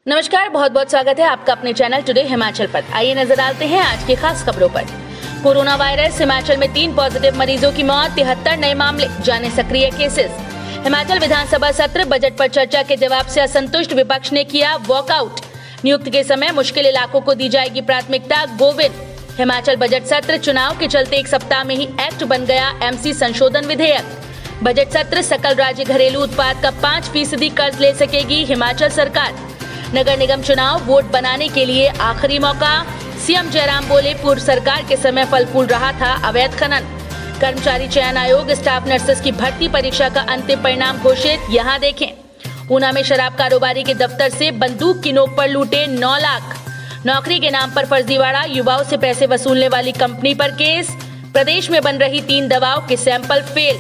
नमस्कार, बहुत बहुत स्वागत है आपका अपने चैनल टुडे हिमाचल पर। आइए नजर डालते हैं आज की खास खबरों पर। कोरोना वायरस, हिमाचल में 3 पॉजिटिव मरीजों की मौत, 73 नए मामले, जाने सक्रिय केसेस। हिमाचल विधानसभा सत्र, बजट पर चर्चा के जवाब से असंतुष्ट विपक्ष ने किया वॉकआउट। नियुक्ति के समय मुश्किल इलाकों को दी जाएगी प्राथमिकता, गोविंद। हिमाचल बजट सत्र, चुनाव के चलते एक सप्ताह में ही एक्ट बन गया एमसी संशोधन विधेयक। बजट सत्र, सकल राज्य घरेलू उत्पाद का 5% कर्ज ले सकेगी हिमाचल सरकार। नगर निगम चुनाव, वोट बनाने के लिए आखिरी मौका। सीएम जयराम बोले, पूर्व सरकार के समय फल फूल रहा था अवैध खनन। कर्मचारी चयन आयोग, स्टाफ नर्सेस की भर्ती परीक्षा का अंतिम परिणाम घोषित, यहाँ देखें। ऊना में शराब कारोबारी के दफ्तर से बंदूक की नोक पर लूटे 9 लाख। नौकरी के नाम पर फर्जीवाड़ा, युवाओं से पैसे वसूलने वाली कंपनी पर केस। प्रदेश में बन रही 3 दवाओं के सैंपल फेल।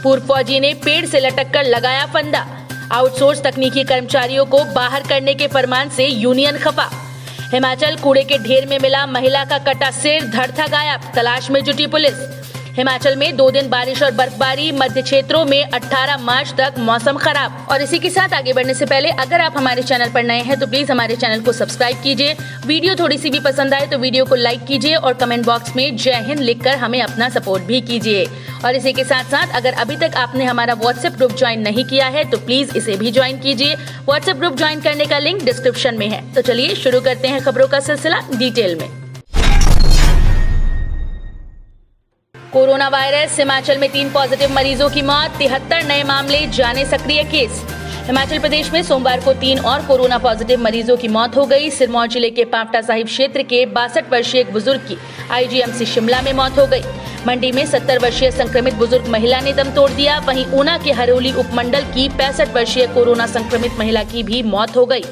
पूर्व फौजी ने पेड़ से लटक कर लगाया फंदा। आउटसोर्स तकनीकी कर्मचारियों को बाहर करने के फरमान से यूनियन खफा। हिमाचल, कूड़े के ढेर में मिला महिला का कटा सिर, धड़ था गायब, तलाश में जुटी पुलिस। हिमाचल में 2 दिन बारिश और बर्फबारी, मध्य क्षेत्रों में 18 मार्च तक मौसम खराब। और इसी के साथ आगे बढ़ने से पहले अगर आप हमारे चैनल पर नए हैं तो प्लीज हमारे चैनल को सब्सक्राइब कीजिए। वीडियो थोड़ी सी भी पसंद आए तो वीडियो को लाइक कीजिए और कमेंट बॉक्स में जय हिंद लिखकर हमें अपना सपोर्ट भी कीजिए। और इसी के साथ साथ अगर अभी तक आपने हमारा व्हाट्सएप ग्रुप ज्वाइन नहीं किया है तो प्लीज इसे भी ज्वाइन कीजिए। व्हाट्सएप ग्रुप ज्वाइन करने का लिंक डिस्क्रिप्शन में है। तो चलिए शुरू करते हैं खबरों का सिलसिला डिटेल में। कोरोना वायरस, हिमाचल में 3 पॉजिटिव मरीजों की मौत, 73 नए मामले, जाने सक्रिय केस। हिमाचल प्रदेश में सोमवार को 3 और कोरोना पॉजिटिव मरीजों की मौत हो गई। सिरमौर जिले के पांवटा साहिब क्षेत्र के 62 वर्षीय एक बुजुर्ग की आईजीएमसी शिमला में मौत हो गई। मंडी में 70 वर्षीय संक्रमित बुजुर्ग महिला ने दम तोड़ दिया। वहीं ऊना के हरोली उपमंडल की 65 वर्षीय कोरोना संक्रमित महिला की भी मौत हो गई।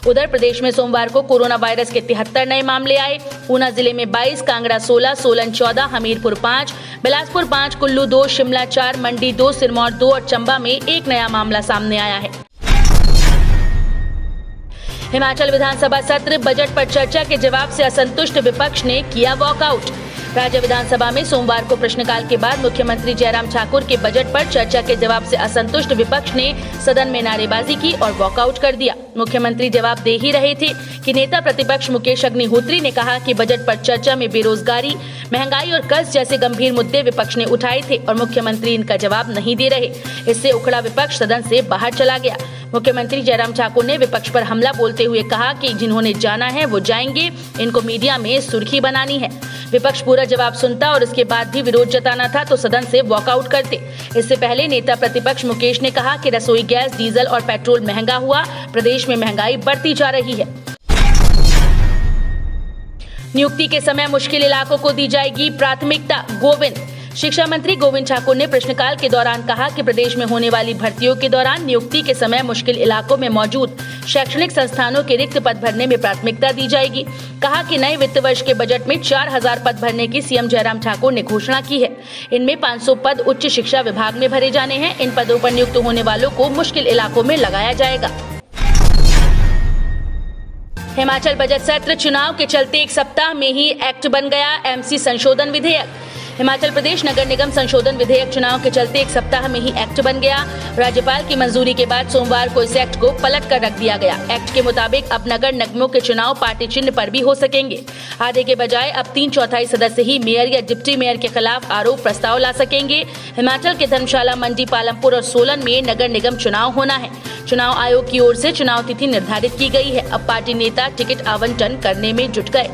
उधर प्रदेश में सोमवार को कोरोना वायरस के 73 नए मामले आए। ऊना जिले में 22, कांगड़ा 16, सोलन 14, हमीरपुर 5, बिलासपुर 5, कुल्लू 2, शिमला 4, मंडी 2, सिरमौर 2 और चंबा में 1 नया मामला सामने आया है। हिमाचल विधानसभा सत्र, बजट पर चर्चा के जवाब से असंतुष्ट विपक्ष ने किया वॉकआउट। राज्य विधानसभा में सोमवार को प्रश्नकाल के बाद मुख्यमंत्री जयराम ठाकुर के बजट पर चर्चा के जवाब से असंतुष्ट विपक्ष ने सदन में नारेबाजी की और वॉकआउट कर दिया। मुख्यमंत्री जवाब दे ही रहे थे कि नेता प्रतिपक्ष मुकेश अग्निहोत्री ने कहा कि बजट पर चर्चा में बेरोजगारी, महंगाई और कर्ज जैसे गंभीर मुद्दे विपक्ष ने उठाए थे और मुख्यमंत्री इनका जवाब नहीं दे रहे। इससे उखड़ा विपक्ष सदन से बाहर चला गया। मुख्यमंत्री जयराम ठाकुर ने विपक्ष पर हमला बोलते हुए कहा कि जिन्होंने जाना है वो जाएंगे, इनको मीडिया में सुर्खी बनानी है। विपक्ष पूरा जवाब सुनता और इसके बाद भी विरोध जताना था तो सदन से वॉकआउट करते। इससे पहले नेता प्रतिपक्ष मुकेश ने कहा कि रसोई गैस, डीजल और पेट्रोल महंगा हुआ, प्रदेश में महंगाई बढ़ती जा रही है। नियुक्ति के समय मुश्किल इलाकों को दी जाएगी प्राथमिकता, गोविंद। शिक्षा मंत्री गोविंद ठाकुर ने प्रश्नकाल के दौरान कहा कि प्रदेश में होने वाली भर्तियों के दौरान नियुक्ति के समय मुश्किल इलाकों में मौजूद शैक्षणिक संस्थानों के रिक्त पद भरने में प्राथमिकता दी जाएगी। कहा कि नए वित्त वर्ष के बजट में 4000 पद भरने की सीएम जयराम ठाकुर ने घोषणा की है। इनमें 500 पद उच्च शिक्षा विभाग में भरे जाने हैं। इन पदों पर नियुक्त होने वालों को मुश्किल इलाकों में लगाया जाएगा। हिमाचल बजट सत्र, चुनाव के चलते एक सप्ताह में ही एक्ट बन गया एमसी संशोधन विधेयक। हिमाचल प्रदेश नगर निगम संशोधन विधेयक चुनाव के चलते एक सप्ताह में ही एक्ट बन गया। राज्यपाल की मंजूरी के बाद सोमवार को इस एक्ट को पलट कर रख दिया गया। एक्ट के मुताबिक अब नगर निगमों के चुनाव पार्टी चिन्ह पर भी हो सकेंगे। आधे के बजाय अब 3/4 सदस्य ही मेयर या डिप्टी मेयर के खिलाफ आरोप प्रस्ताव ला सकेंगे। हिमाचल के धर्मशाला, मंडी, पालमपुर और सोलन में नगर निगम चुनाव होना है। चुनाव आयोग की ओर से चुनाव तिथि निर्धारित की गई है। अब पार्टी नेता टिकट आवंटन करने में जुट गए।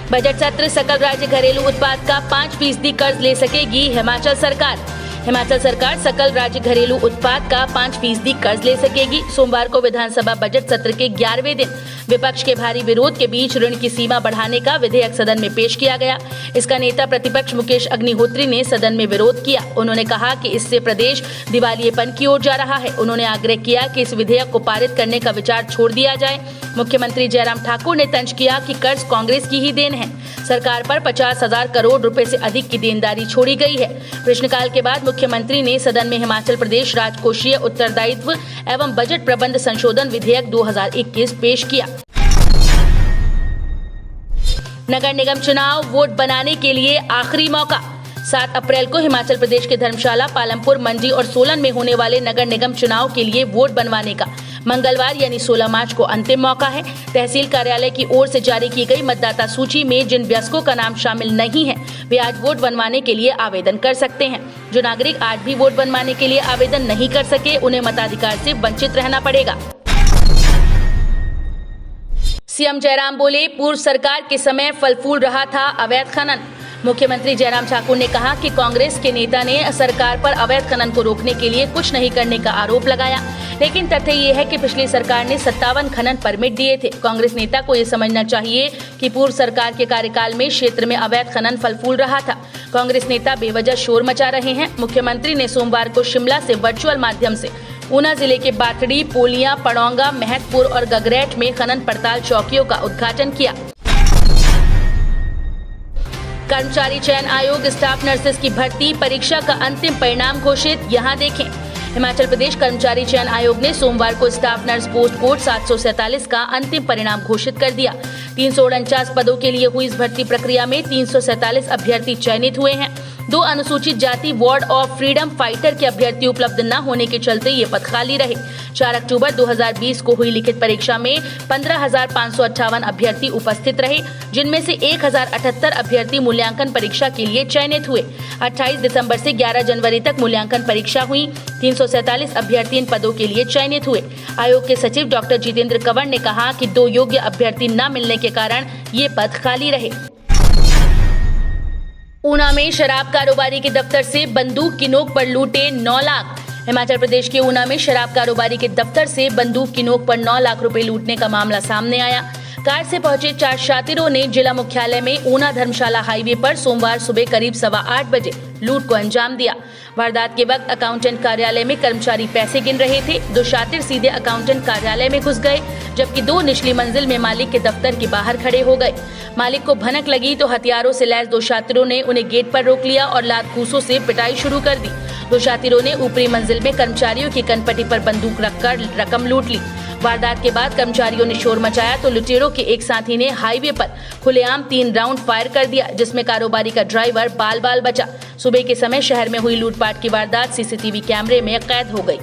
बजट सत्र, सकल राज्य घरेलू उत्पाद का 5% कर्ज ले सकेगी हिमाचल सरकार। हिमाचल सरकार सकल राज्य घरेलू उत्पाद का 5% कर्ज ले सकेगी। सोमवार को विधानसभा बजट सत्र के 11वें दिन विपक्ष के भारी विरोध के बीच ऋण की सीमा बढ़ाने का विधेयक सदन में पेश किया गया। इसका नेता प्रतिपक्ष मुकेश अग्निहोत्री ने सदन में विरोध किया। उन्होंने कहा कि इससे प्रदेश दिवालियेपन की ओर जा रहा है। उन्होंने आग्रह किया कि इस विधेयक को पारित करने का विचार छोड़ दिया जाए। मुख्यमंत्री जयराम ठाकुर ने तंज किया कि कर्ज कांग्रेस की ही देन है। सरकार पर 50,000 करोड़ रुपए से अधिक की देनदारी छोड़ी गई है। प्रश्नकाल के बाद मुख्यमंत्री ने सदन में हिमाचल प्रदेश राजकोषीय उत्तरदायित्व एवं बजट प्रबंध संशोधन विधेयक 2021 पेश किया। नगर निगम चुनाव, वोट बनाने के लिए आखिरी मौका। 7 अप्रैल को हिमाचल प्रदेश के धर्मशाला, पालमपुर, मंडी और सोलन में होने वाले नगर निगम चुनाव के लिए वोट बनवाने का मंगलवार यानी 16 मार्च को अंतिम मौका है। तहसील कार्यालय की ओर से जारी की गई मतदाता सूची में जिन वयस्कों का नाम शामिल नहीं है वे आज वोट बनवाने के लिए आवेदन कर सकते हैं। जो नागरिक आज भी वोट बनवाने के लिए आवेदन नहीं कर सके उन्हें मताधिकार से वंचित रहना पड़ेगा। सीएम जयराम बोले, पूर्व सरकार के समय फल फूल रहा था अवैध खनन। मुख्यमंत्री जयराम ठाकुर ने कहा कि कांग्रेस के नेता ने सरकार पर अवैध खनन को रोकने के लिए कुछ नहीं करने का आरोप लगाया, लेकिन तथ्य ये है कि पिछली सरकार ने 57 खनन परमिट दिए थे। कांग्रेस नेता को ये समझना चाहिए कि पूर्व सरकार के कार्यकाल में क्षेत्र में अवैध खनन फल फूल रहा था। कांग्रेस नेता बेवजह शोर मचा रहे हैं। मुख्यमंत्री ने सोमवार को शिमला से वर्चुअल माध्यम से ऊना जिले के बाथड़ी, पोलिया, पड़ौंगा, महतपुर और गगरेट में खनन पड़ताल चौकियों का उद्घाटन किया। कर्मचारी चयन आयोग स्टाफ नर्सेस की भर्ती परीक्षा का अंतिम परिणाम घोषित, यहाँ देखें। हिमाचल प्रदेश कर्मचारी चयन आयोग ने सोमवार को स्टाफ नर्स पोस्ट कोड 747 का अंतिम परिणाम घोषित कर दिया। 349 पदों के लिए हुई इस भर्ती प्रक्रिया में 347 अभ्यर्थी चयनित हुए हैं। 2 अनुसूचित जाति वार्ड ऑफ फ्रीडम फाइटर के अभ्यर्थी उपलब्ध न होने के चलते ये पद खाली रहे। 4 अक्टूबर 2020 को हुई लिखित परीक्षा में 15,558 अभ्यर्थी उपस्थित रहे, जिनमें से 1,078 अभ्यर्थी मूल्यांकन परीक्षा के लिए चयनित हुए। 28 दिसंबर से 11 जनवरी तक मूल्यांकन परीक्षा हुई। 347 अभ्यर्थी इन पदों के लिए चयनित हुए। आयोग के सचिव डॉक्टर जितेंद्र कंवर ने कहा कि 2 योग्य अभ्यर्थी न मिलने के कारण ये पद खाली रहे। ऊना में शराब कारोबारी के दफ्तर से बंदूक की नोक पर लूटे 9 लाख। हिमाचल प्रदेश के ऊना में शराब कारोबारी के दफ्तर से बंदूक की नोक पर 9 लाख रुपए लूटने का मामला सामने आया। कार से पहुंचे 4 शातिरों ने जिला मुख्यालय में ऊना धर्मशाला हाईवे पर सोमवार सुबह करीब 8:15 बजे लूट को अंजाम दिया। वारदात के वक्त अकाउंटेंट कार्यालय में कर्मचारी पैसे गिन रहे थे। 2 शातिर सीधे अकाउंटेंट कार्यालय में घुस गए, जबकि 2 निचली मंजिल में मालिक के दफ्तर के बाहर खड़े हो गए। मालिक को भनक लगी तो हथियारों से लैस 2 शातिरों ने उन्हें गेट पर रोक लिया और लात घूंसों से पिटाई शुरू कर दी। 2 शातिरों ने ऊपरी मंजिल में कर्मचारियों की कनपटी पर बंदूक रखकर रकम लूट ली। वारदात के बाद कर्मचारियों ने शोर मचाया तो लुटेरों के एक साथी ने हाईवे पर खुलेआम 3 राउंड फायर कर दिया, जिसमें कारोबारी का ड्राइवर बाल बचा। सुबह के समय शहर में हुई लूटपाट की वारदात सीसीटीवी कैमरे में कैद हो गई।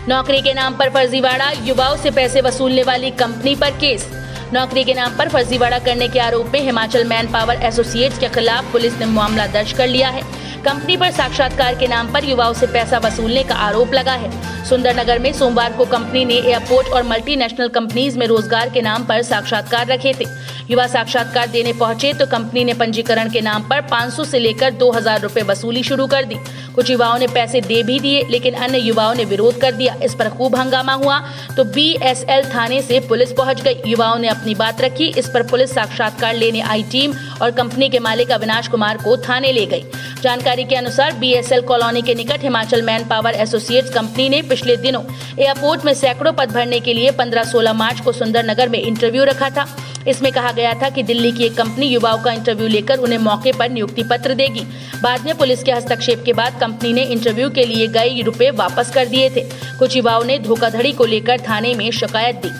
नौकरी के नाम पर फर्जीवाड़ा, युवाओं से पैसे वसूलने वाली कंपनी पर केस। नौकरी के नाम पर फर्जीवाड़ा करने के आरोप में हिमाचल मैन पावर एसोसिएट्स के खिलाफ पुलिस ने मामला दर्ज कर लिया है। कंपनी पर साक्षात्कार के नाम पर युवाओं से पैसा वसूलने का आरोप लगा है। सुंदरनगर में सोमवार को कंपनी ने एयरपोर्ट और मल्टीनेशनल कंपनीज में रोजगार के नाम पर साक्षात्कार रखे थे। युवा साक्षात्कार देने पहुंचे तो कंपनी ने पंजीकरण के नाम पर 500 से लेकर 2,000 रुपए वसूली शुरू कर दी। कुछ युवाओं ने पैसे दे भी दिए, लेकिन अन्य युवाओं ने विरोध कर दिया। इस पर खूब हंगामा हुआ तो BSL थाने से पुलिस पहुंच गई। युवाओं ने अपनी बात रखी। इस पर पुलिस साक्षात्कार लेने आई टीम और कंपनी के मालिक अविनाश कुमार को थाने ले गई। जानकारी के अनुसार BSL कॉलोनी के निकट Himachal man power associates company ने पिछले दिनों एयरपोर्ट में सैकड़ों पद भरने के लिए 15-16 मार्च को सुंदरनगर में इंटरव्यू रखा था। इसमें कहा गया था कि दिल्ली की एक कंपनी युवाओं का इंटरव्यू लेकर उन्हें मौके पर नियुक्ति पत्र देगी। बाद में पुलिस के हस्तक्षेप के बाद कंपनी ने इंटरव्यू के लिए गए रुपए वापस कर दिए थे। कुछ युवाओं ने धोखाधड़ी को लेकर थाने में शिकायत दी।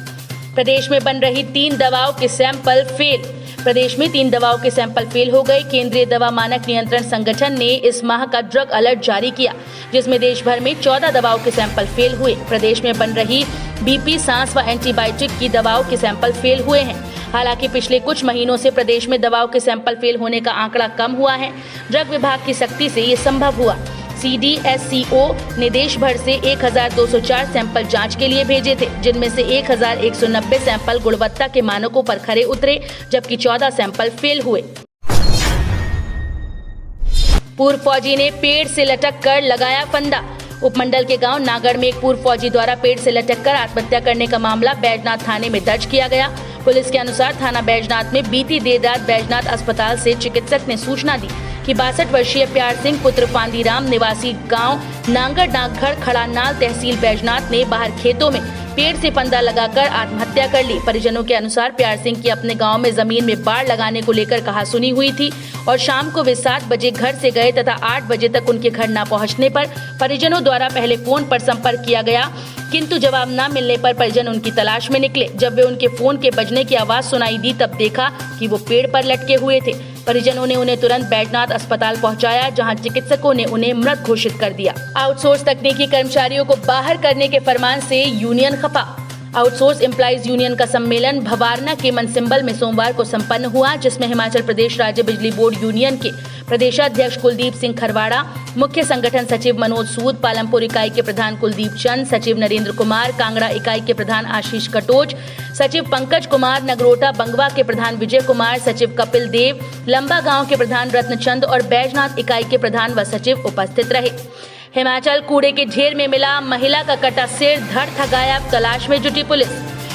प्रदेश में बन रही 3 दवाओं के सैंपल फेल। प्रदेश में 3 दवाओं के सैंपल फेल हो गए। केंद्रीय दवा मानक नियंत्रण संगठन ने इस माह का ड्रग अलर्ट जारी किया, जिसमें देश भर में 14 दवाओं के सैंपल फेल हुए। प्रदेश में बन रही BP, सांस व एंटीबायोटिक की दवाओं के सैंपल फेल हुए हैं। हालांकि पिछले कुछ महीनों से प्रदेश में दवाओं के सैंपल फेल होने का आंकड़ा कम हुआ है। ड्रग विभाग की सख्ती से ये संभव हुआ। CDSCO ने देश भर से 1,204 सैंपल जांच के लिए भेजे थे, जिनमें से 1,190 सैंपल गुणवत्ता के मानकों पर खरे उतरे, जबकि 14 सैंपल फेल हुए। पूर्व फौजी ने पेड़ से लटक कर लगाया फंदा। उपमंडल के गांव नागढ़ में एक पूर्व फौजी द्वारा पेड़ से लटककर आत्महत्या करने का मामला बैजनाथ थाने में दर्ज किया गया। पुलिस के अनुसार थाना बैजनाथ में बीती देर रात बैजनाथ अस्पताल से चिकित्सक ने सूचना दी कि 62 वर्षीय प्यार सिंह पुत्र पांदीराम निवासी गांव नांगड़ डाकघर खड़ानाल तहसील बैजनाथ ने बाहर खेतों में पेड़ से फंदा लगाकर आत्महत्या कर ली। परिजनों के अनुसार प्यार सिंह की अपने गांव में जमीन में बाड़ लगाने को लेकर कहासुनी हुई थी और शाम को वे 7 बजे घर से गए तथा 8 बजे तक उनके घर न पहुंचने पर परिजनों द्वारा पहले फोन पर संपर्क किया गया किंतु जवाब न मिलने पर परिजन उनकी तलाश में निकले। जब वे उनके फोन के बजने की आवाज सुनाई दी तब देखा कि वो पेड़ पर लटके हुए थे। परिजनों ने उन्हें तुरंत बैजनाथ अस्पताल पहुंचाया, जहां चिकित्सकों ने उन्हें मृत घोषित कर दिया। आउटसोर्स तकनीकी कर्मचारियों को बाहर करने के फरमान से यूनियन खफा। आउटसोर्स एम्प्लॉइज यूनियन का सम्मेलन भवारना के मनसिंबल में सोमवार को संपन्न हुआ, जिसमें हिमाचल प्रदेश राज्य बिजली बोर्ड यूनियन के प्रदेशाध्यक्ष कुलदीप सिंह खरवाड़ा, मुख्य संगठन सचिव मनोज सूद, पालमपुर इकाई के प्रधान कुलदीप चंद, सचिव नरेंद्र कुमार, कांगड़ा इकाई के प्रधान आशीष कटोच, सचिव पंकज कुमार, नगरोटा बंगवा के प्रधान विजय कुमार, सचिव कपिल देव, लंबा गांव के प्रधान रत्नचंद और बैजनाथ इकाई के प्रधान व सचिव उपस्थित रहे। हिमाचल कूड़े के ढेर में मिला महिला का कटा सिर, धड़ था गायब, तलाश में जुटी पुलिस।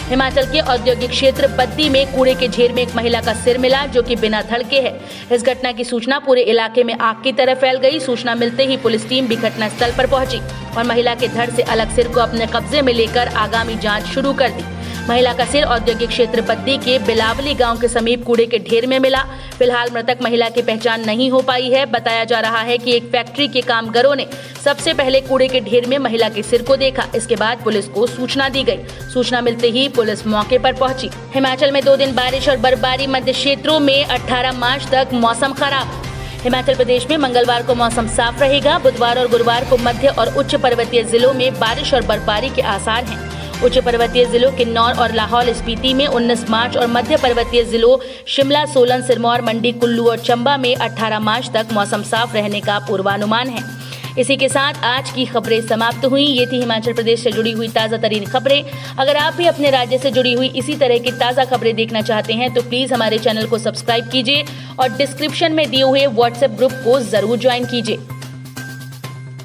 हिमाचल के औद्योगिक क्षेत्र बद्दी में कूड़े के ढेर में एक महिला का सिर मिला, जो कि बिना धड़ के है। इस घटना की सूचना पूरे इलाके में आग की तरह फैल गई। सूचना मिलते ही पुलिस टीम भी घटना स्थल पर पहुंची और महिला के धड़ से अलग सिर को अपने कब्जे में लेकर आगामी जांच शुरू कर दी। महिला का सिर औद्योगिक क्षेत्र बद्दी के बिलावली गांव के समीप कूड़े के ढेर में मिला। फिलहाल मृतक महिला की पहचान नहीं हो पाई है। बताया जा रहा है कि एक फैक्ट्री के कामगारों ने सबसे पहले कूड़े के ढेर में महिला के सिर को देखा। इसके बाद पुलिस को सूचना दी गई। सूचना मिलते ही पुलिस मौके पर पहुंची। हिमाचल में 2 दिन बारिश और बर्फबारी, मध्य क्षेत्रों में 18 मार्च तक मौसम खराब। हिमाचल प्रदेश में मंगलवार को मौसम साफ रहेगा। बुधवार और गुरुवार को मध्य और उच्च पर्वतीय जिलों में बारिश और बर्फबारी के आसार हैं। उच्च पर्वतीय जिलों किन्नौर और लाहौल स्पीति में 19 मार्च और मध्य पर्वतीय जिलों शिमला, सोलन, सिरमौर, मंडी, कुल्लू और चंबा में 18 मार्च तक मौसम साफ रहने का पूर्वानुमान है। इसी के साथ आज की खबरें समाप्त हुई। ये थी हिमाचल प्रदेश से जुड़ी हुई ताज़ा तरीन खबरें। अगर आप भी अपने राज्य से जुड़ी हुई इसी तरह की ताज़ा खबरें देखना चाहते हैं तो प्लीज़ हमारे चैनल को सब्सक्राइब कीजिए और डिस्क्रिप्शन में दिए हुए व्हाट्सएप ग्रुप को जरूर ज्वाइन कीजिए।